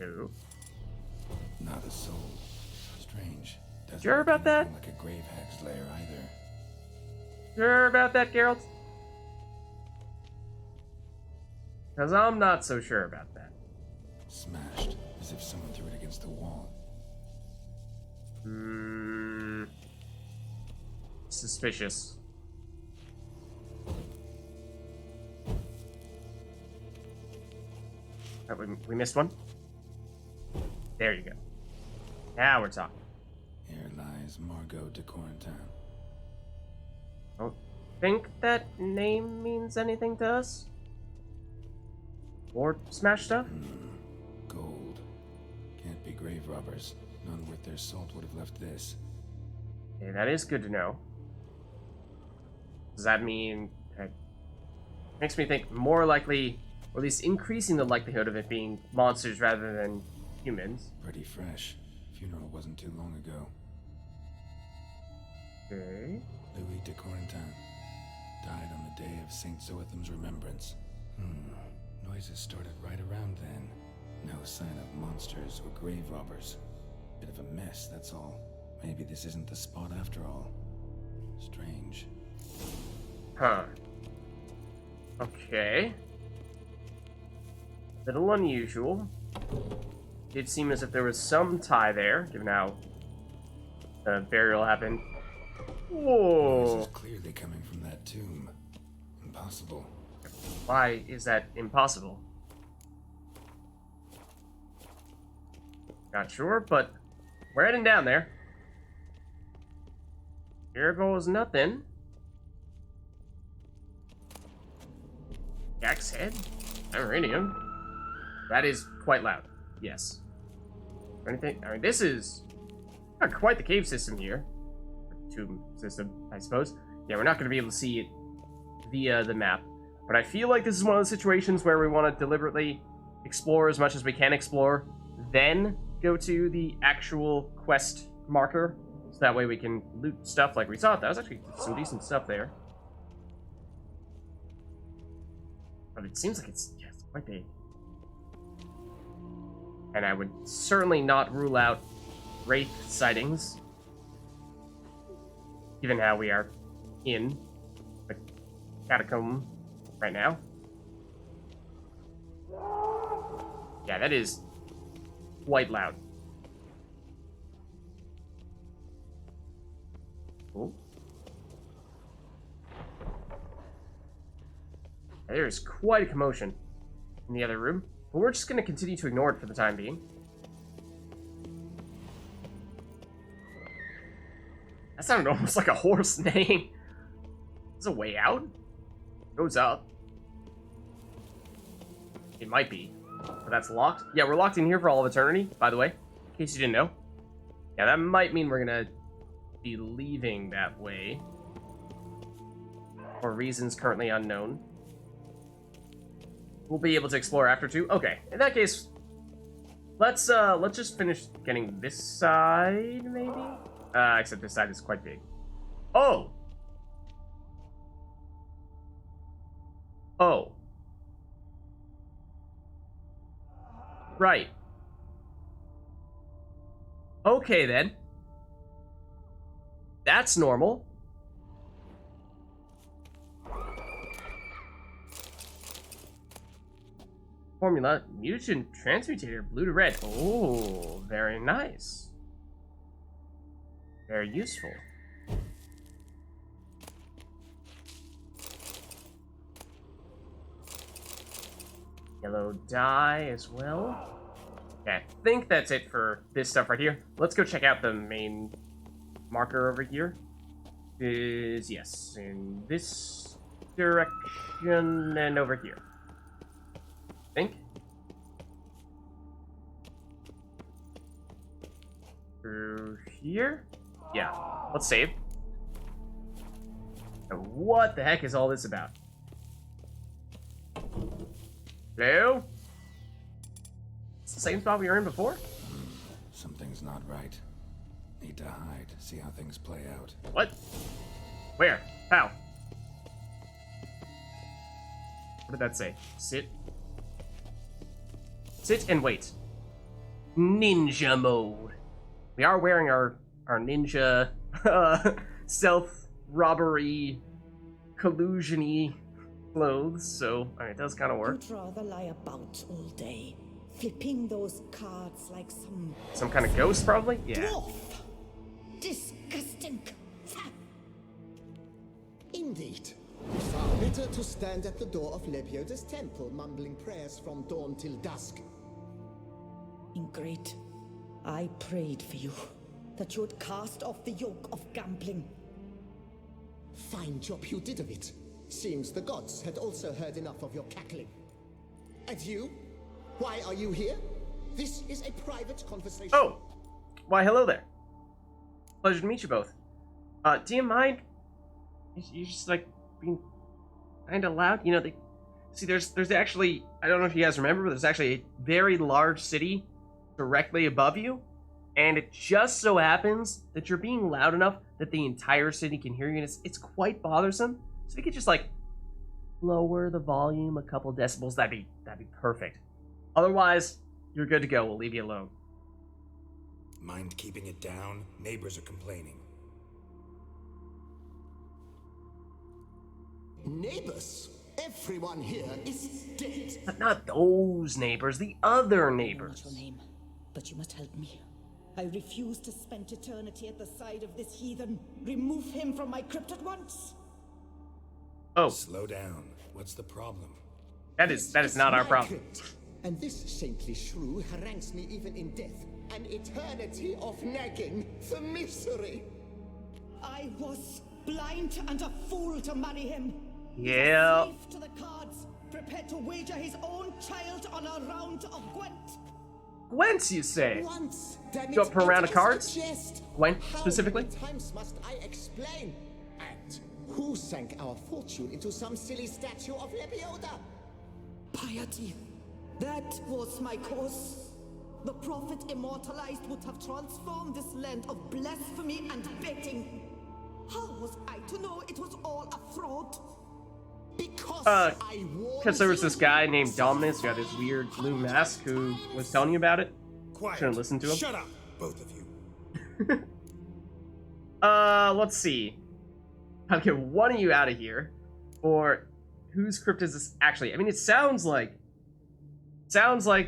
Who? Not a soul. Strange. Doesn't Sure look about that? anything like a grave hag's lair either. Sure about that, Geralt? Because I'm not so sure about that. Smashed, as if someone threw it against the wall. Suspicious. Oh, we missed one? There you go. Now we're talking. Here lies Margot de Corentin. Don't think that name means anything to us? Or smash stuff? Gold. Can't be grave robbers. None worth their salt would have left this. Okay, that is good to know. Does that mean... makes me think more likely, or at least increasing the likelihood of it being monsters rather than humans. Pretty fresh. Funeral wasn't too long ago. Okay. Louis de Corentin died on the day of Saint Zoetham's remembrance. Noises started right around then. No sign of monsters or grave robbers. Bit of a mess, that's all. Maybe this isn't the spot after all. Strange. Huh. Okay. Little unusual. Did seem as if there was some tie there, given how the burial happened. Whoa! Noise is clearly coming from that tomb. Impossible. Why is that impossible? Not sure, but we're heading down there. Here goes nothing. Jack's head? Iranium. That is quite loud. Yes. Anything? I mean, this is not quite the cave system here. Tomb system, I suppose. Yeah, we're not going to be able to see it via the map. But I feel like this is one of those situations where we want to deliberately explore as much as we can explore, then go to the actual quest marker, so that way we can loot stuff like we saw. That was actually some decent stuff there. But it seems like it's quite big. And I would certainly not rule out wraith sightings, given how we are in the catacomb right now. Yeah, that is quite loud. Cool. There's quite a commotion in the other room, but we're just going to continue to ignore it for the time being. That sounded almost like a horse neighing. Is a way out? Goes up. It might be. But that's locked. Yeah, we're locked in here for all of eternity, by the way. In case you didn't know. Yeah, that might mean we're gonna be leaving that way. For reasons currently unknown. We'll be able to explore after too. Okay, in that case, let's just finish getting this side, maybe? Except this side is quite big. Oh! Oh. Right. Okay, then. That's normal. Formula, mutagen transmutator, blue to red. Oh, very nice. Very useful. Yellow dye as well. Okay, I think that's it for this stuff right here. Let's go check out the main marker over here. Yes, in this direction and over here. I think. Through here? Yeah, let's save. And what the heck is all this about? Hello? It's the same spot we were in before? Something's not right. Need to hide, see how things play out. What? Where? How? What did that say? Sit. Sit and wait. ninja mode. We are wearing our ninja stealth robbery collusion-y clothes, so I mean, it does kind of work. You'd rather lie about all day, flipping those cards like Some kind of ghost, probably? Yeah. dwarf. Disgusting. Indeed. Far better to stand at the door of Lebioda's temple, mumbling prayers from dawn till dusk. Ingrid, I prayed for you, that you would cast off the yoke of gambling. Fine job you did of it. Seems the gods had also heard enough of your cackling. And you? Why are you here? This is a private conversation. Oh! Why, hello there. Pleasure to meet you both. Do you mind? You just, like, being kind of loud? You know, see, there's actually, I don't know if you guys remember, but there's actually a very large city directly above you, and it just so happens that you're being loud enough that the entire city can hear you, and it's quite bothersome. So you could just, like, lower the volume a couple decibels. That'd be perfect. Otherwise, you're good to go. We'll leave you alone. Mind keeping it down? Neighbors are complaining. Neighbors? Everyone here is dead. But not those neighbors, the other Not neighbors. your name, but you must help me. I refuse to spend eternity at the side of this heathen. Remove him from my crypt at once. Oh, Slow down. What's the problem? that is not our My problem. crypt. And this saintly shrew harangues me even in death. An eternity of nagging for misery. I was blind and a fool to marry him. Yeah. Slave to the cards, prepared to wager his own child on a round of Gwent. Gwent, you say? Once, damn Go it, up for a round it of was cards? a jest. Gwent, How specifically? many times must I explain? And who sank our fortune into some silly statue of Lebioda? Piety. That was my cause. The prophet immortalized would have transformed this land of blasphemy and betting. How was I to know it was all a fraud? Because Because there was this guy named Dominus who had this weird blue mask who was telling you about it. Quiet. Shouldn't listen to him. Shut up, both of you. Let's see. I'll get one of you out of here. Or whose crypt is this actually? I mean, it sounds like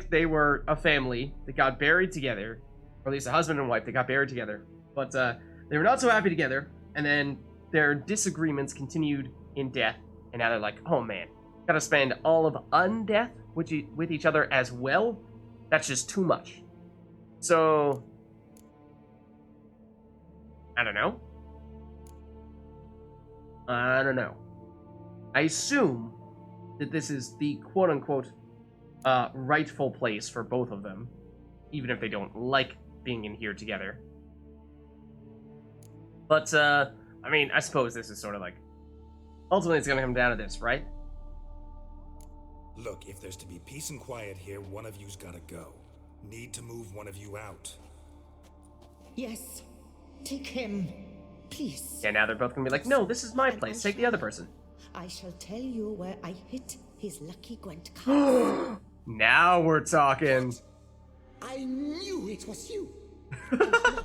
they were a family that got buried together, or at least a husband and wife that got buried together. But they were not so happy together, and then their disagreements continued in death, and now they're like, oh man, gotta spend all of undeath with each other as well? That's just too much. So, I don't know. I assume that this is the quote-unquote rightful place for both of them, even if they don't like being in here together. But, I mean, I suppose this is sort of like, ultimately it's gonna come down to this, right? Look, if there's to be peace and quiet here, one of you's gotta go. Need to move one of you out. Yes. Take him. Please. Yeah, now they're both gonna be like, no, this is my place, take the other person. I shall tell you where I hit his lucky Gwent card. Now we're talking. I knew it was you. And now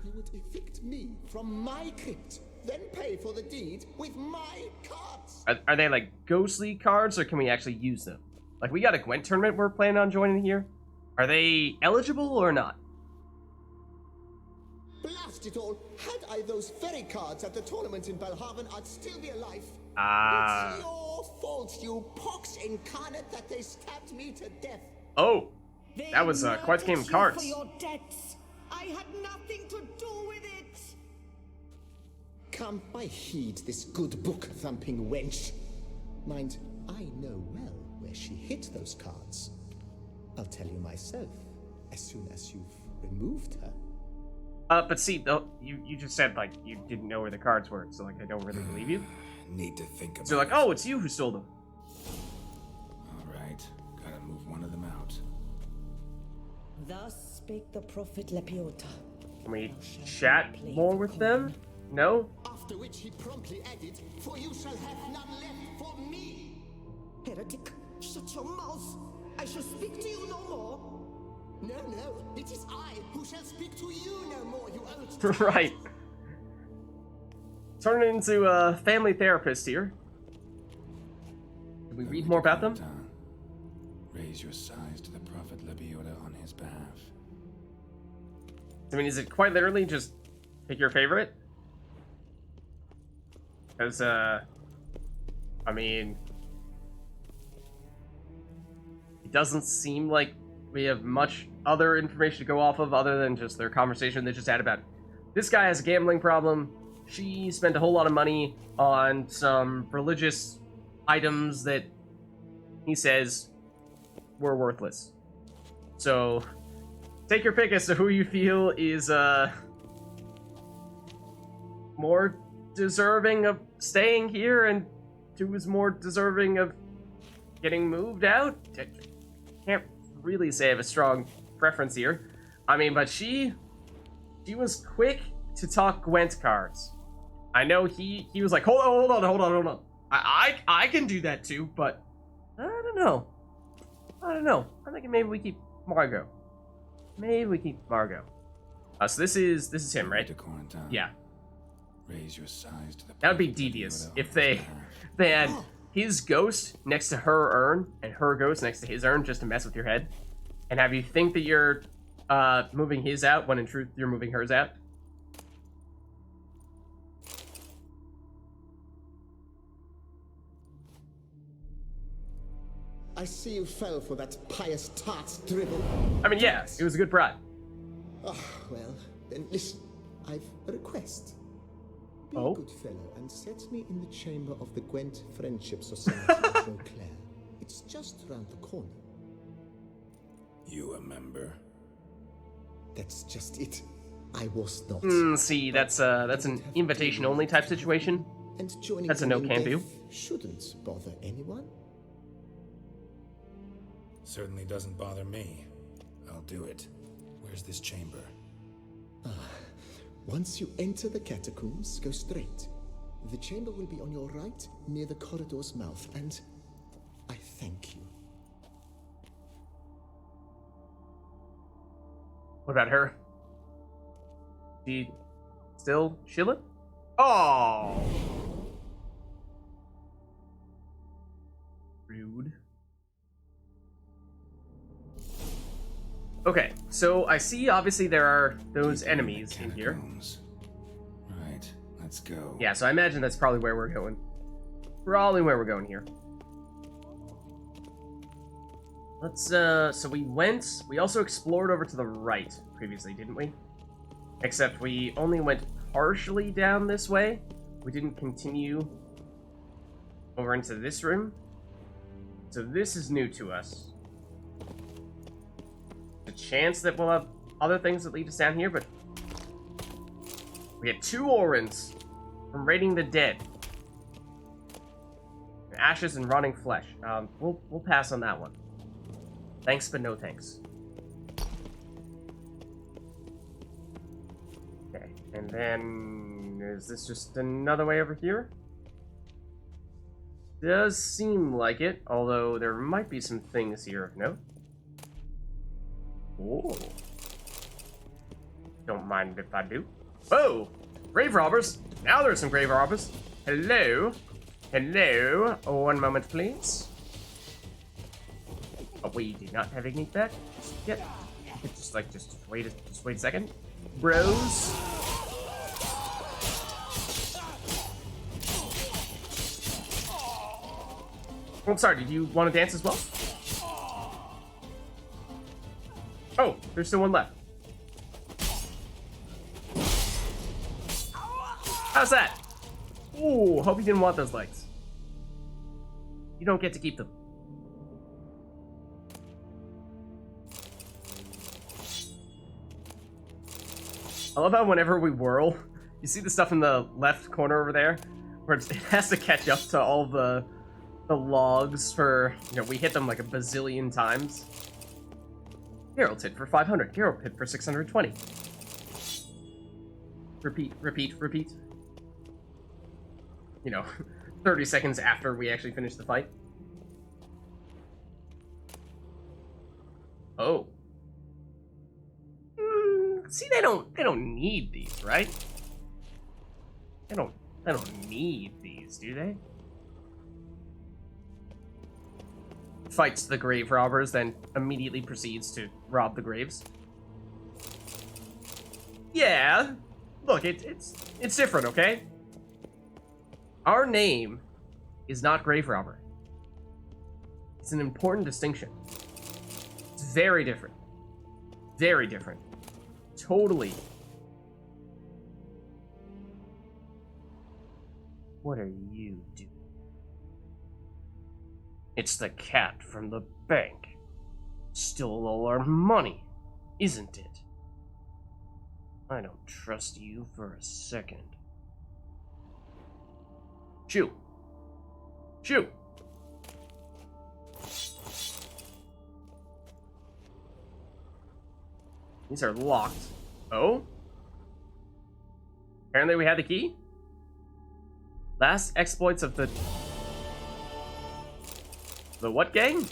you would evict me from my crypt, then pay for the deed with my cards. Are they like ghostly cards, or can we actually use them? Like, we got a Gwent tournament we're planning on joining here. Are they eligible or not? Blast it all! Had I those fairy cards at the tournament in Belhaven, I'd still be alive. Ah. It's your fault, you pox incarnate, that they stabbed me to death. Oh, They that was quite the game of murdered you cards. For your debts. I had nothing to do with it. Come, I heed this good book-thumping wench. Mind, I know well where she hid those cards. I'll tell you myself, as soon as you've removed her. But see, though, you just said, like, you didn't know where the cards were, so, like, I don't really believe you. Need to think about So, like, it. oh, it's you who stole them. Alright, gotta move one of them out. Thus spake the prophet Lepiota. Can we chat more with them? No? After which he promptly added, for you shall have none left for me. Heretic, shut your mouth. I shall speak to you no more. No, no, it is I who shall speak to you no more, you old... Right. Turning into a family therapist here. Can we read more about them? Raise your size to the Prophet Lebioda on his behalf. I mean, is it quite literally just pick your favorite? Because, I mean, it doesn't seem like we have much other information to go off of other than just their conversation they just had about this guy has a gambling problem. She spent a whole lot of money on some religious items that he says were worthless. So, take your pick as to who you feel is, more deserving of staying here and who is more deserving of getting moved out. I can't really say I have a strong preference here. I mean, but she was quick to talk Gwent cards. I know he was like, hold on. I can do that too, but I don't know. I'm thinking maybe we keep Margot. So this is him, right? Yeah. Raise your size to the That would be devious if they had his ghost next to her urn and her ghost next to his urn just to mess with your head, and have you think that you're moving his out when in truth you're moving hers out. I see you fell for that pious tart's dribble. I mean, yeah, it was a good bribe. Ah, well, then listen. I've a request. Be Oh? a good fellow and set me in the chamber of the Gwent Friendship Society in Beauclair. It's just round the corner. You a member? That's just it. I was not. See, that's an invitation-only type situation. And joining That's a them no in can do. death shouldn't bother anyone. Certainly doesn't bother me. I'll do it. Where's this chamber? Once you enter the catacombs, go straight. The chamber will be on your right, near the corridor's mouth, and I thank you. What about her? She still chillin'? Oh, rude. Okay, so I see obviously there are those enemies in here. Catacombs. Right, let's go. Yeah, so I imagine that's probably where we're going. Probably where we're going here. Let's, so we also explored over to the right previously, didn't we? Except we only went partially down this way. We didn't continue over into this room. So this is new to us. The chance that we'll have other things that lead us down here, but we had 2 Orans from raiding the dead. Ashes and rotting flesh. We'll pass on that one. Thanks, but no thanks. Okay, and then is this just another way over here? Does seem like it, although there might be some things here of note. Oh. Don't mind if I do. Whoa! Grave robbers! Now there's some grave robbers. Hello? Hello? 1 moment, please. Oh, we did not have Ignite back yet. Just wait a second. Bros. Oh, I'm sorry, did you want to dance as well? Oh, there's still one left. How's that? Ooh, hope you didn't want those legs. You don't get to keep them. I love how whenever we whirl, you see the stuff in the left corner over there, where it has to catch up to all the logs for, you know, we hit them like a bazillion times. Geralt hit for 500. Geralt hit for 620. Repeat. You know, 30 seconds after we actually finish the fight. Oh. See, they don't need these, right? They don't need these, do they? Fights the grave robbers, then immediately proceeds to rob the graves. Yeah, look, it's different, okay? Our name is not grave robber. It's an important distinction. It's very different. Very different. Totally. What are you doing? It's the cat from the bank. Stole all our money, isn't it? I don't trust you for a second. Shoo. Shoo. These are locked. Oh? Apparently we had the key? Last exploits of the what gang?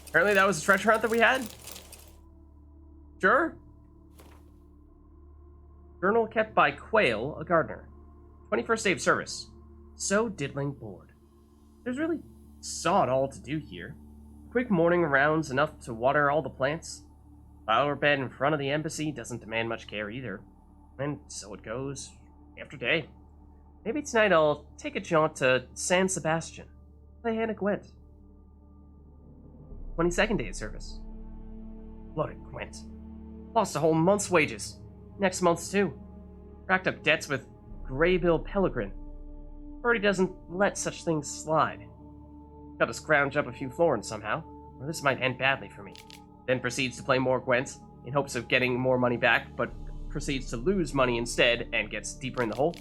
Apparently that was a treasure hunt that we had? Sure? Journal kept by Quail, a gardener. 21st day of service. So diddling bored. There's really sod all to do here. Quick morning rounds enough to water all the plants. Flower bed in front of the embassy doesn't demand much care either. And so it goes, after day. Maybe tonight I'll take a jaunt to San Sebastian. Play Hannah Gwent. 22nd day of service. Bloody Gwent. Lost a whole month's wages. Next month's too. Racked up debts with Graybill Pellegrin. Birdie doesn't let such things slide. Got to scrounge up a few florins somehow, or this might end badly for me. Then proceeds to play more Gwent, in hopes of getting more money back, but proceeds to lose money instead, and gets deeper in the hole.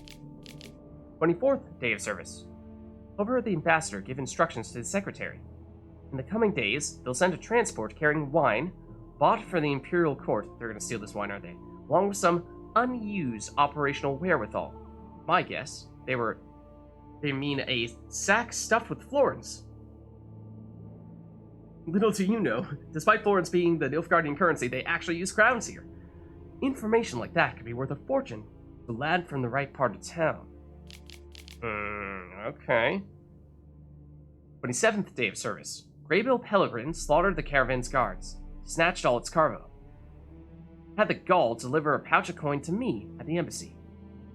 24th day of service. Overheard the ambassador give instructions to the secretary. In the coming days, they'll send a transport carrying wine, bought for the imperial court. They're gonna steal this wine, aren't they? Along with some unused operational wherewithal. My guess, they mean a sack stuffed with florins. Little do you know, despite florins being the Nilfgaardian currency, they actually use crowns here. Information like that could be worth a fortune to a lad from the right part of town. Okay. 27th day of service. Graybill Pellegrin slaughtered the caravan's guards, snatched all its cargo. Had the gall to deliver a pouch of coin to me at the embassy.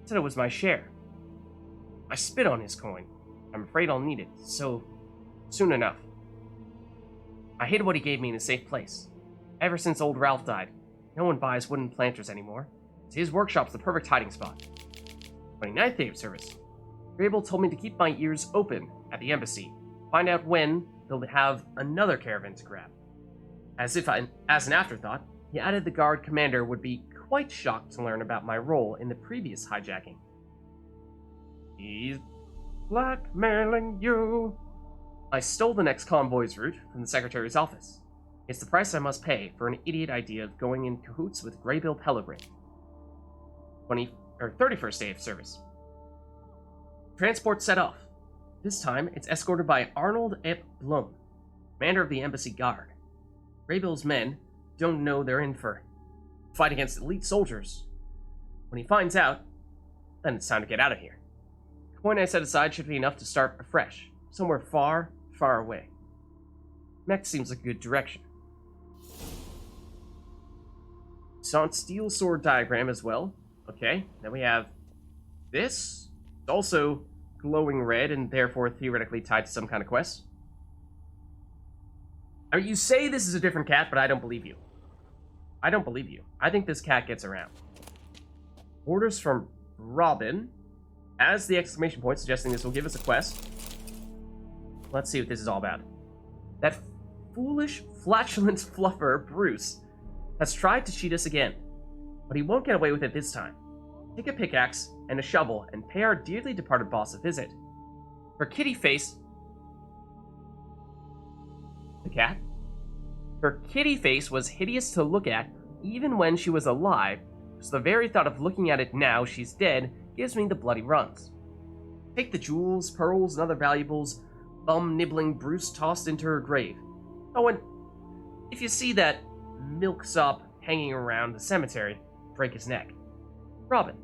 Said it was my share. I spit on his coin. I'm afraid I'll need it, so soon enough. I hid what he gave me in a safe place. Ever since old Ralph died, no one buys wooden planters anymore, so his workshop's the perfect hiding spot. 29th day of service. Graybill told me to keep my ears open at the embassy, find out when they'll have another caravan to grab. As an afterthought, he added the guard commander would be quite shocked to learn about my role in the previous hijacking. He's blackmailing you. I stole the next convoy's route from the secretary's office. It's the price I must pay for an idiot idea of going in cahoots with Graybill Pellegrin. 31st day of service. Transport set off. This time, it's escorted by Arnold Ep Blum, commander of the embassy guard. Graybill's men don't know they're in for a fight against elite soldiers. When he finds out, then it's time to get out of here. The coin I set aside should be enough to start afresh, somewhere far, far away. Mech seems like a good direction. Sant steel sword diagram as well. Okay, then we have this. It's also glowing red and therefore theoretically tied to some kind of quest. I mean, you say this is a different cat, but I don't believe you. I don't believe you. I think this cat gets around. Orders from Robin. As the exclamation point, suggesting this will give us a quest. Let's see what this is all about. That foolish, flatulent fluffer, Bruce, has tried to cheat us again. But he won't get away with it this time. Take a pickaxe and a shovel and pay our dearly departed boss a visit. Her kitty face... The cat? Her kitty face was hideous to look at even when she was alive, so the very thought of looking at it now she's dead gives me the bloody runs. Take the jewels, pearls, and other valuables bum-nibbling Bruce tossed into her grave. Oh, and if you see that milksop hanging around the cemetery, break his neck. Robin.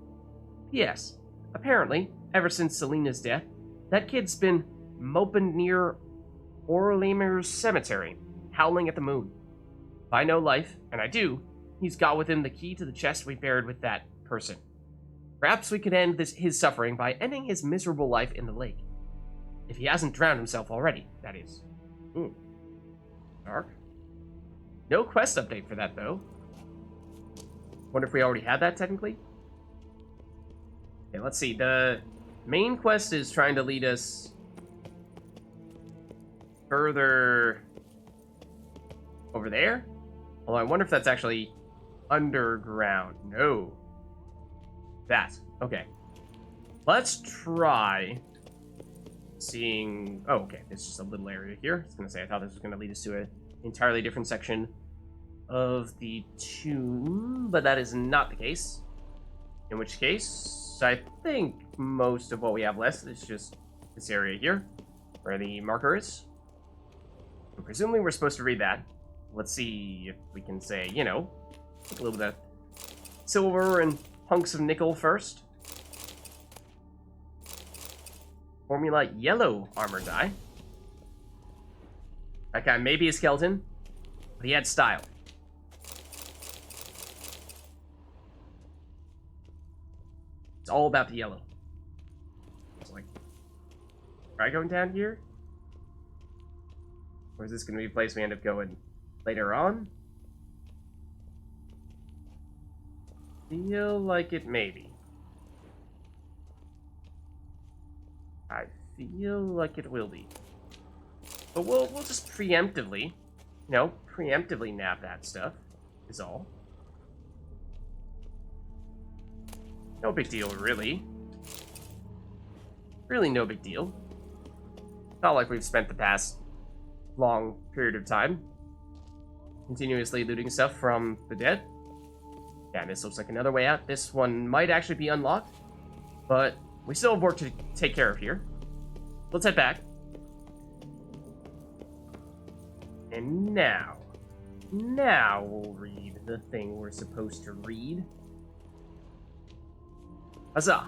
P.S. Apparently, ever since Selina's death, that kid's been moping near Orlemer's cemetery, howling at the moon. If I know life, and I do, he's got with him the key to the chest we buried with that person. Perhaps we could end his suffering by ending his miserable life in the lake. If he hasn't drowned himself already, that is. Dark. No quest update for that, though. Wonder if we already had that, technically? Okay, let's see. The main quest is trying to lead us further over there. Although I wonder if that's actually underground. No. That. Okay. Let's try seeing... Oh, okay. It's just a little area here. I was going to say, I thought this was going to lead us to an entirely different section of the tomb, but that is not the case. In which case, I think most of what we have left is just this area here, where the marker is. And presumably we're supposed to read that. Let's see if we can say, you know, take a little bit of silver and hunks of nickel first. Formula yellow armor die. That guy may be a skeleton, but he had style. It's all about the yellow. It's like, try going down here? Or is this going to be a place we end up going later on? Feel like it may be. I feel like it will be. But we'll just preemptively, nab that stuff, is all. No big deal, really. Really no big deal. Not like we've spent the past long period of time continuously looting stuff from the dead. Yeah, this looks like another way out. This one might actually be unlocked, but we still have work to take care of here. Let's head back. And now we'll read the thing we're supposed to read. Huzzah!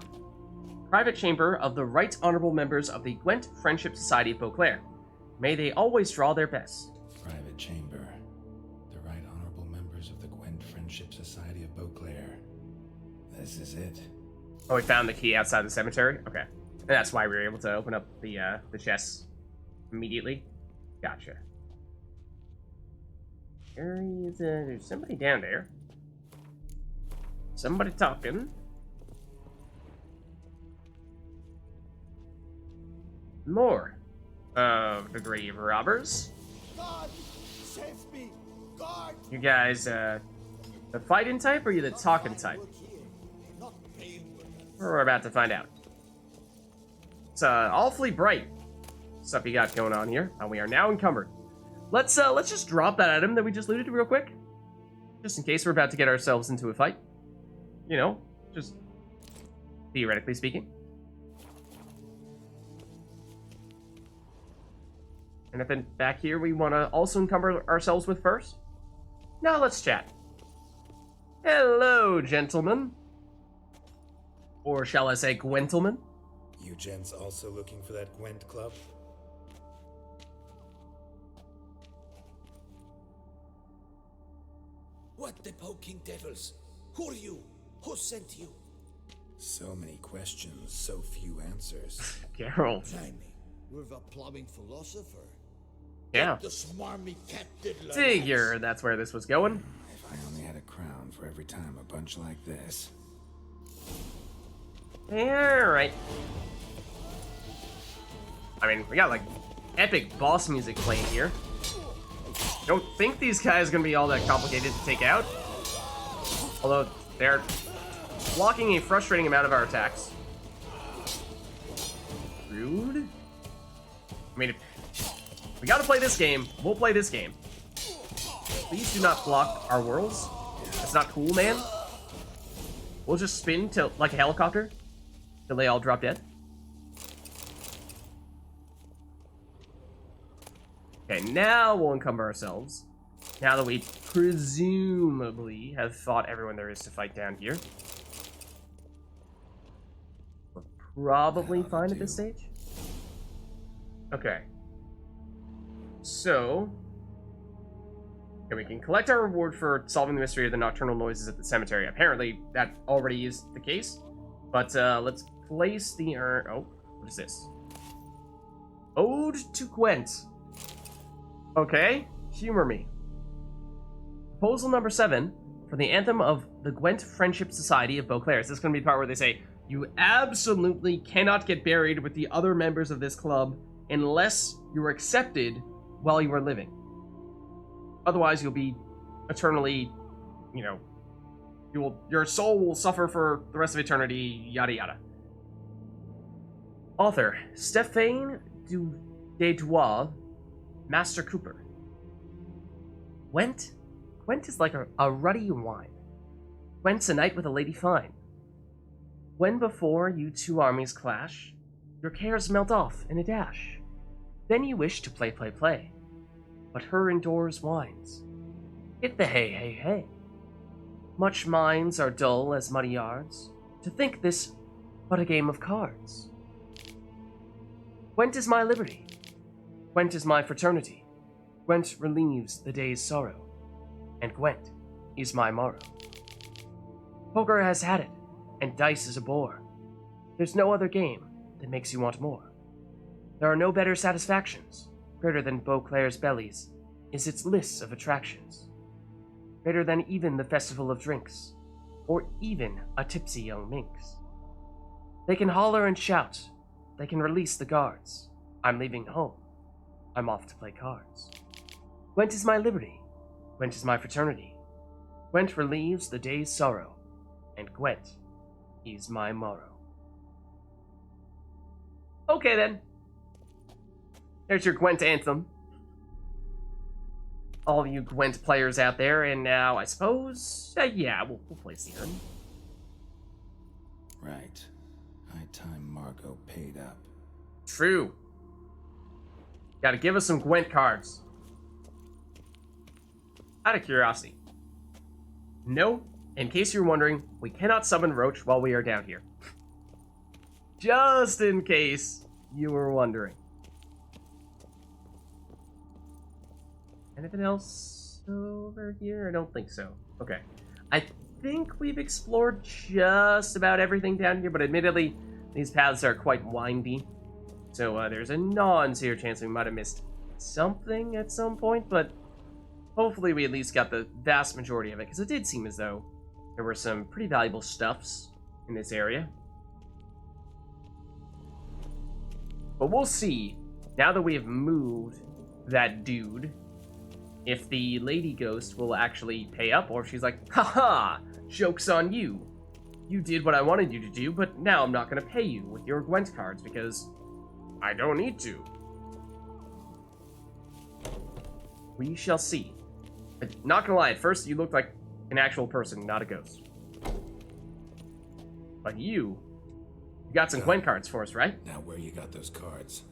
Private Chamber of the Right Honorable Members of the Gwent Friendship Society of Beauclair. May they always draw their best. Private Chamber. The Right Honorable Members of the Gwent Friendship Society of Beauclair. This is it. Oh, we found the key outside the cemetery? Okay. And that's why we were able to open up the chests immediately. Gotcha. There's somebody down there. Somebody talking. More of the grave robbers. God, save me! God! You guys, the fighting type or you the talking type? We're about to find out. It's awfully bright stuff you got going on here, and we are now encumbered. Let's just drop that item that we just looted real quick, just in case we're about to get ourselves into a fight. You know, just theoretically speaking. Anything back here we want to also encumber ourselves with first? Now let's chat. Hello, gentlemen. Or shall I say Gwentlemen? You gents also looking for that Gwent club? What the poking devils? Who are you? Who sent you? So many questions, so few answers. Geralt. Blimey, we're the plumbing philosopher. Yeah. The smarmy cat diddler. Figure that's where this was going. If I only had a crown for every time a bunch like this. Alright. I mean, we got like epic boss music playing here. Don't think these guys are gonna be all that complicated to take out. Although they're blocking a frustrating amount of our attacks. Rude. I mean, if we gotta play this game, we'll play this game. Please do not block our worlds. That's not cool, man. We'll just spin till like a helicopter till they all drop dead. Okay, now we'll encumber ourselves Now that we presumably have fought everyone there is to fight down here. We're probably fine at this stage. Okay. So... okay, we can collect our reward for solving the mystery of the nocturnal noises at the cemetery. Apparently, that already is the case. But, let's place the urn... oh, what is this? Ode to Gwent. Okay, humor me. Proposal number 7 for the anthem of the Gwent Friendship Society of Beauclair. Is this going to be the part where they say, you absolutely cannot get buried with the other members of this club unless you were accepted while you were living. Otherwise, you'll be eternally, you know, your soul will suffer for the rest of eternity, yada yada. Author, Stéphane Desdois, Master Cooper. Gwent is like a ruddy wine. Gwent's a night with a lady fine. When before you two armies clash, your cares melt off in a dash. Then you wish to play, but her indoors whines. Hit the hay, hay, hay. Much minds are dull as muddy yards, to think this but a game of cards. Gwent is my liberty. Gwent is my fraternity. Gwent relieves the day's sorrow. And Gwent is my morrow. Poker has had it, and dice is a bore. There's no other game that makes you want more. There are no better satisfactions. Greater than Beauclair's bellies is its lists of attractions. Greater than even the festival of drinks, or even a tipsy young minx. They can holler and shout. They can release the guards. I'm leaving home. I'm off to play cards. Gwent is my liberty. Gwent is my fraternity. Gwent relieves the day's sorrow. And Gwent is my morrow. Okay then. There's your Gwent anthem. All of you Gwent players out there, and now I suppose, yeah, we'll place the urn. Right. High time Margot paid up. True. Gotta give us some Gwent cards. Out of curiosity. No, in case you're wondering, we cannot summon Roach while we are down here. Just in case you were wondering. Anything else over here? I don't think so. Okay. I think we've explored just about everything down here, but admittedly, these paths are quite windy. So there's a non-zero chance we might have missed something at some point, but hopefully we at least got the vast majority of it, because it did seem as though there were some pretty valuable stuffs in this area. But we'll see, now that we have moved that dude, if the lady ghost will actually pay up, or if she's like, haha, joke's on you. You did what I wanted you to do, but now I'm not going to pay you with your Gwent cards because I don't need to. We shall see. But not gonna lie, at first you looked like an actual person, not a ghost. But you got some Gwent cards for us, right? Now where you got those cards?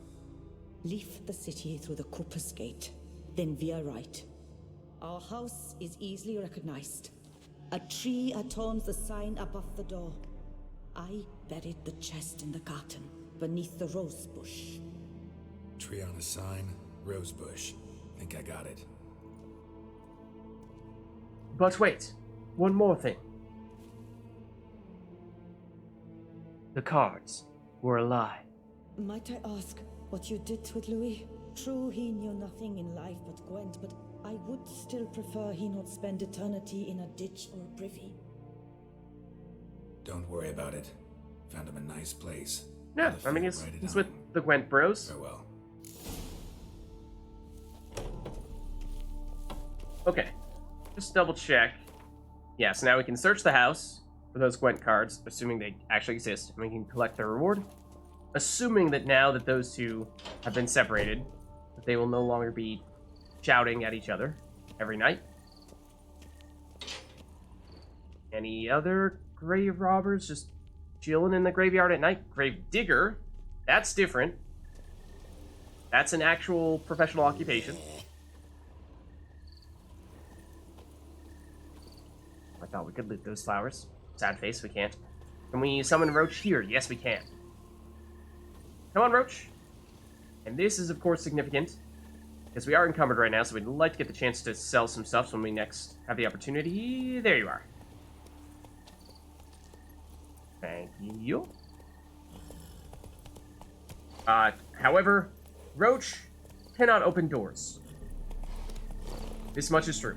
Leave the city through the Cooper's Gate, then veer right. Our house is easily recognized. A tree adorns the sign above the door. I buried the chest in the garden, beneath the rose bush. Tree on a sign, rose bush. Think I got it. But wait, one more thing. The cards were a lie. Might I ask what you did with Louis? True, he knew nothing in life but Gwent, but I would still prefer he not spend eternity in a ditch or a privy. Don't worry about it. Found him a nice place. Yeah, I mean, he's with the Gwent bros. Farewell. Okay, just double check. Yeah, so now we can search the house for those Gwent cards, assuming they actually exist, and we can collect their reward. Assuming that now that those two have been separated, that they will no longer be shouting at each other every night. Any other grave robbers just chilling in the graveyard at night? Grave digger? That's different. That's an actual professional occupation. thought we could loot those flowers. Sad face, we can't. Can we summon Roach here? Yes, we can. Come on, Roach. And this is, of course, significant, because we are encumbered right now, so we'd like to get the chance to sell some stuff when we next have the opportunity. There you are. Thank you. However, Roach cannot open doors. This much is true.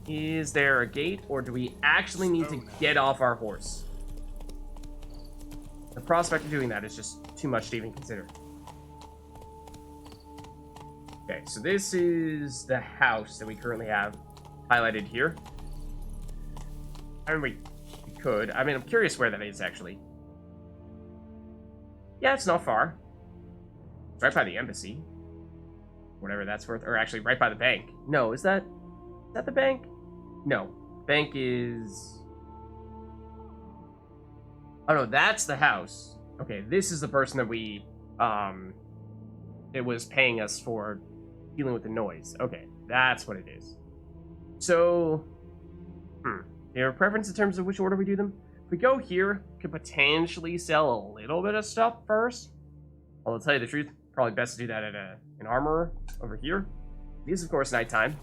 Is there a gate, or do we actually need to get off our horse? The prospect of doing that is just too much to even consider. Okay, so this is the house that we currently have highlighted here. I mean, we could. I mean, I'm curious where that is, actually. Yeah, it's not far. It's right by the embassy. Whatever that's worth. Or actually, right by the bank. No, is that the bank? No. Bank is... Oh, no, that's the house. Okay, this is the person that we, it was paying us for dealing with the noise. Okay, that's what it is. So, your preference in terms of which order we do them? If we go here, could potentially sell a little bit of stuff first. I'll tell you the truth, probably best to do that at an armorer over here. It is, of course, nighttime,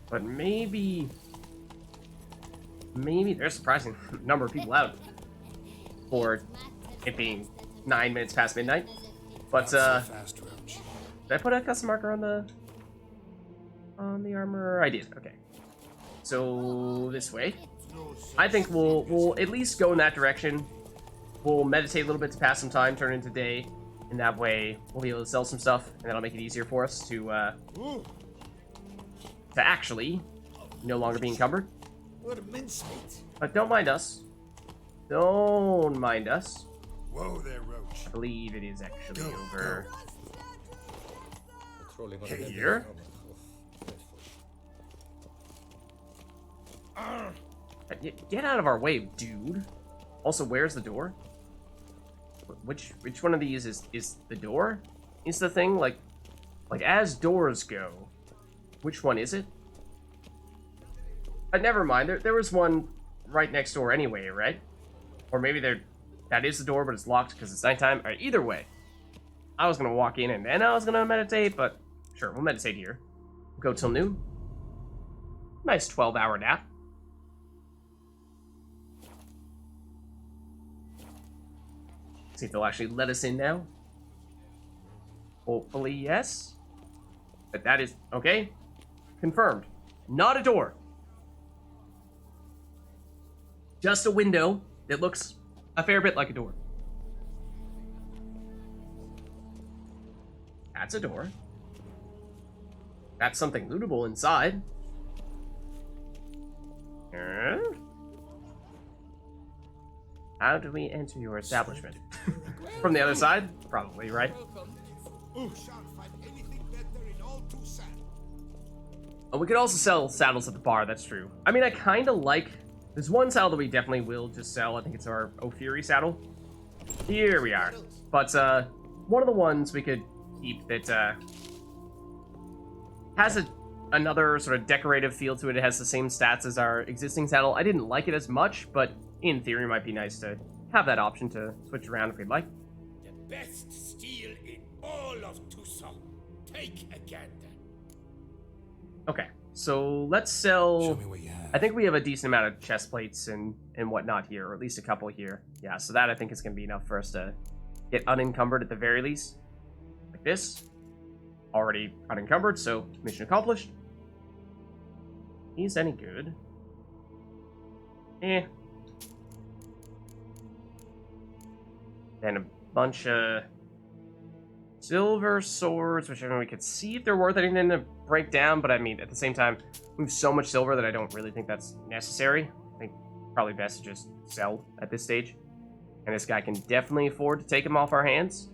but maybe there's a surprising number of people out for it being 9 minutes past midnight. But Fast, Roach. did I put a custom marker on the armor? I did. Okay. So this way. I think we'll at least go in that direction. We'll meditate a little bit to pass some time, turn into day, and that way we'll be able to sell some stuff, and that'll make it easier for us to actually no longer be encumbered. What mincemeat. But don't mind us. Don't mind us. Whoa there, Roach. I believe it is actually Go, over Crawling on here. Get out of our way, dude. Also, where's the door? Which one of these is the door? Is the thing like as doors go? Which one is it? Never mind. There was one right next door anyway, right? Or maybe that is the door, but it's locked because it's nighttime. All right, either way, I was gonna walk in and then I was gonna meditate, but sure, we'll meditate here. We'll go till noon. Nice 12-hour nap. See if they'll actually let us in now. Hopefully, yes. But that is okay. Confirmed. Not a door. Just a window that looks a fair bit like a door. That's a door. That's something lootable inside. How do we enter your establishment? From the other side? Probably, right? Oh, we could also sell saddles at the bar, that's true. I mean, I kind of like... There's one saddle that we definitely will just sell. I think it's our O'Fury saddle. Here we are. But, one of the ones we could keep that, has another sort of decorative feel to it. It has the same stats as our existing saddle. I didn't like it as much, but in theory, it might be nice to have that option to switch around if we'd like. The best steel in all of TOUSSAINT. Take a gander. Okay, so let's sell... Show me what you have. I think we have a decent amount of chest plates and whatnot here, or at least a couple here. Yeah, so that I think is going to be enough for us to get unencumbered at the very least. Like this. Already unencumbered, so mission accomplished. He's any good. Eh. Then a bunch of silver swords, which I mean, we could see if they're worth anything to break down, but I mean, at the same time, we have so much silver that I don't really think that's necessary. I think probably best to just sell at this stage. And this guy can definitely afford to take him off our hands.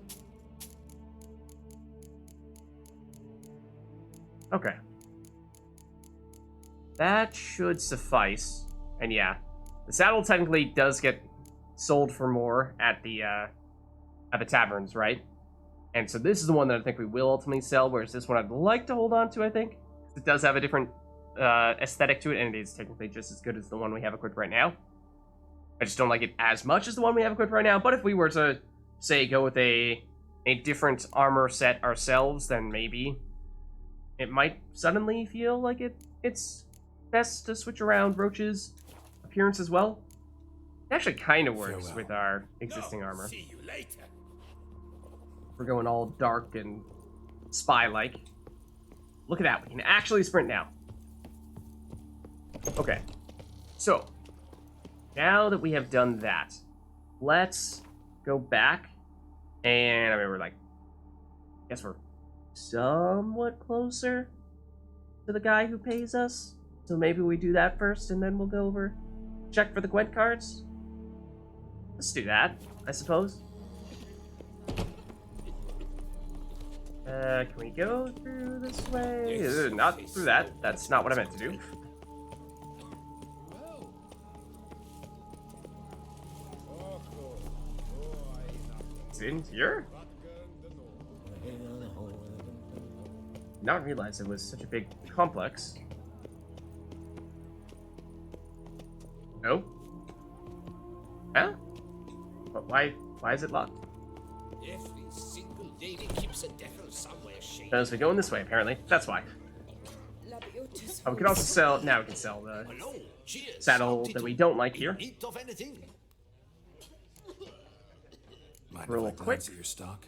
Okay. That should suffice. And yeah, the saddle technically does get sold for more at the taverns, right? And so this is the one that I think we will ultimately sell, whereas this one I'd like to hold on to, I think. It does have a different aesthetic to it, and it is technically just as good as the one we have equipped right now. I just don't like it as much as the one we have equipped right now, but if we were to, say, go with a different armor set ourselves, then maybe it might suddenly feel like it's best to switch around Roach's appearance as well. It actually kind of works with our existing armor. See you later. We're going all dark and spy-like. Look at that, we can actually sprint now. Okay, so now that we have done that, let's go back, and I mean, we're like, I guess we're somewhat closer to the guy who pays us, so maybe we do that first, and then we'll go over, check for the Gwent cards. Let's do that, I suppose. Can we go through this way? Not through that. That's not what I meant to do. It's in here? Not realize it was such a big complex. No? Huh? But why is it locked? Every single lady keeps a devil somewhere shady. Because we're going this way, apparently. That's why. Oh, we can also sell... Now we can sell the Hello, cheers. saddle that we don't like here. Need of anything? Mind Real if I quick. glance at your stock?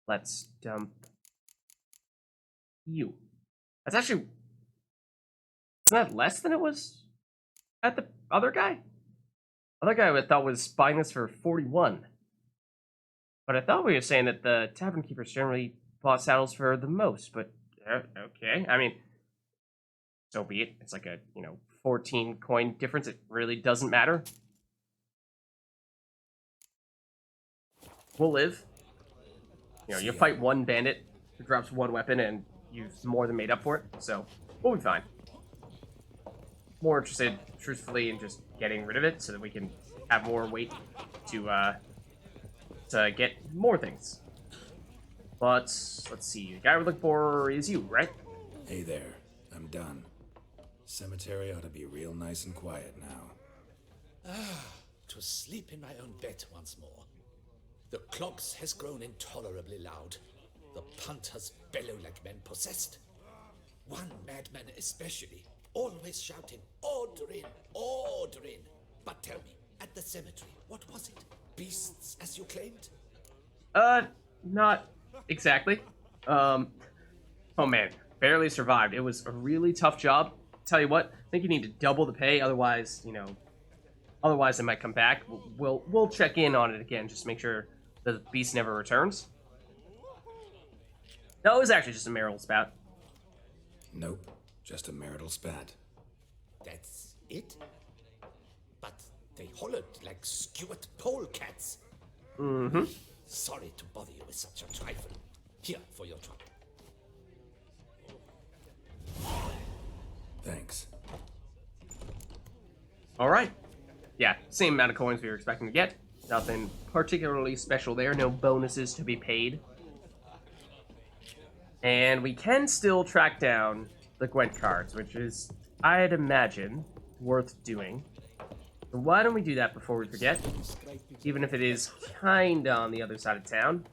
Let's dump you. That's actually... Isn't that less than it was at the other guy? Other guy I thought was buying this for 41. But I thought we were saying that the tavern keepers generally bought saddles for the most, but okay. I mean, so be it. It's like a, 14 coin difference. It really doesn't matter. We'll live. You fight one bandit who drops one weapon and you've more than made up for it, so we'll be fine. More interested, truthfully, in just getting rid of it so that we can have more weight to get more things. But let's see. The guy we're looking for is you, right? Hey there, I'm done. Cemetery ought to be real nice and quiet now. To sleep in my own bed once more. The clogs has grown intolerably loud. The punters bellow like men possessed. One madman especially, always shouting, "Order in, order in." But tell me, at the cemetery, what was it? Beasts, as you claimed? Not exactly. Oh man, barely survived. It was a really tough job. Tell you what, I think you need to double the pay, otherwise, otherwise it might come back. We'll check in on it again, just to make sure the beast never returns. No, it was actually just a marital spat. Nope, just a marital spat. That's it? But they hollered like skewered polecats. Mm-hmm. Sorry to bother you with such a trifle. Here for your trouble. Thanks. Alright. Yeah, same amount of coins we were expecting to get. Nothing particularly special there, no bonuses to be paid. And we can still track down the Gwent cards, which is, I'd imagine, worth doing. So why don't we do that before we forget? Even if it is kinda on the other side of town.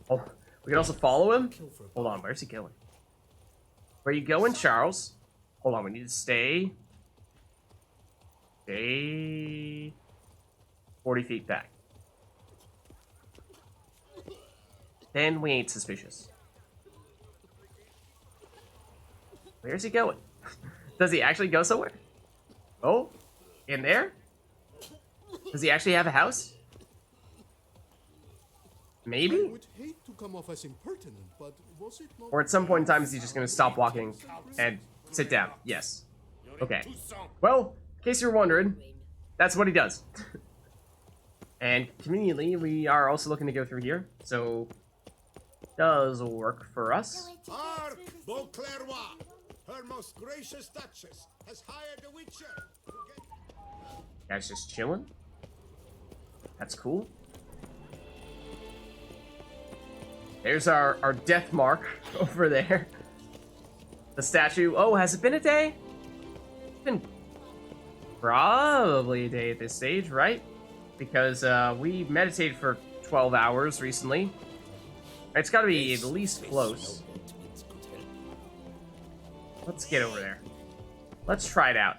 Oh, we can also follow him? Hold on, where's he going? Where you going, Charles? Hold on, we need to stay 40 feet back. Then we ain't suspicious. Where's he going? Does he actually go somewhere? Oh? In there? Does he actually have a house? Maybe? I would hate to come off as impertinent, but was it not... Or at some point in time, is he just gonna stop walking and sit down? Yes. Okay. Well, in case you're wondering, that's what he does. And conveniently, we are also looking to go through here, so does work for us. Hark, Beauclervois! Her most gracious Duchess has hired a witcher to get... Guys just chilling. That's cool. There's our death mark over there. The statue. Oh, has it been a day? It's been probably a day at this stage, right? Because we meditated for 12 hours recently. It's got to be at least close. Let's get over there. Let's try it out.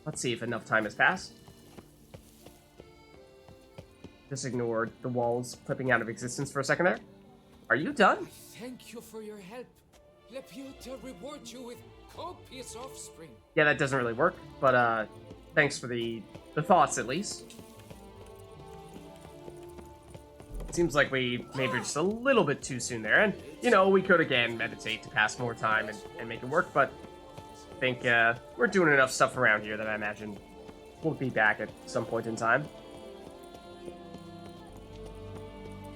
Let's see if enough time has passed. Just ignored the walls clipping out of existence for a second there. Are you done? Thank you for your help. Laputa reward you with copious offspring. Yeah, that doesn't really work, but thanks for the thoughts at least. Seems like we maybe just a little bit too soon there, and you know, we could again meditate to pass more time and make it work, but I think we're doing enough stuff around here that I imagine we'll be back at some point in time.